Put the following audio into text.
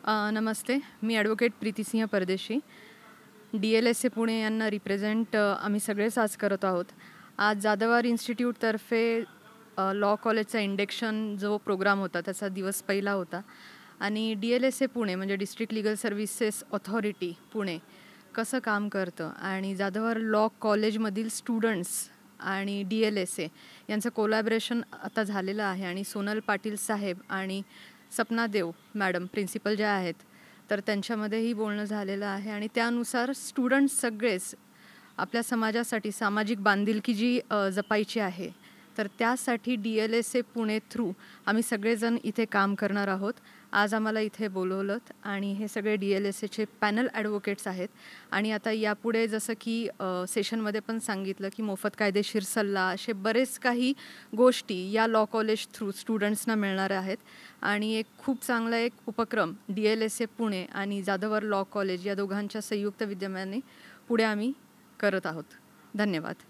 नमस्ते. मी advocate प्रीतीसिंह परदेशी. DLSA Pune यांना represent आम्ही सगळेच आज करत आहोत. आज जाधवार इन्स्टिट्यूटतर्फे लॉ कॉलेजचा इंडेक्शन जो प्रोग्राम होता त्याचा दिवस पहिला होता आणि DLSA पुणे म्हणजे district legal services authority Pune कसं काम करतं आणि जाधवार लॉ कॉलेजमधील स्टुडंट्स आणि DLSA यांचं कोलॅबरेशन आता झालेलं आहे आणि सोनल पाटील साहेब आणि सपना देव मॅडम प्रिन्सिपल ज्या आहेत तर त्यांच्यामध्येही बोलणं झालेलं आहे आणि त्यानुसार स्टुडंट्स सगळेच आपल्या समाजासाठी सामाजिक बांधिलकी जी जपायची आहे तर त्यासाठी DLSA पुणे थ्रू आम्ही सगळेजण इथे काम करणार आहोत. आज आम्हाला इथे बोलवलं आणि हे सगळे DLSAचे पॅनल ॲडव्होकेट्स आहेत आणि आता यापुढे जसं की सेशनमध्ये पण सांगितलं की मोफत कायदेशीर सल्ला असे बरेच काही गोष्टी या लॉ कॉलेज थ्रू स्टुडंट्सना मिळणार आहेत आणि एक खूप चांगला एक उपक्रम DLSA पुणे आणि जाधवर लॉ कॉलेज या दोघांच्या संयुक्त विद्यमाने पुढे आम्ही करत आहोत. धन्यवाद.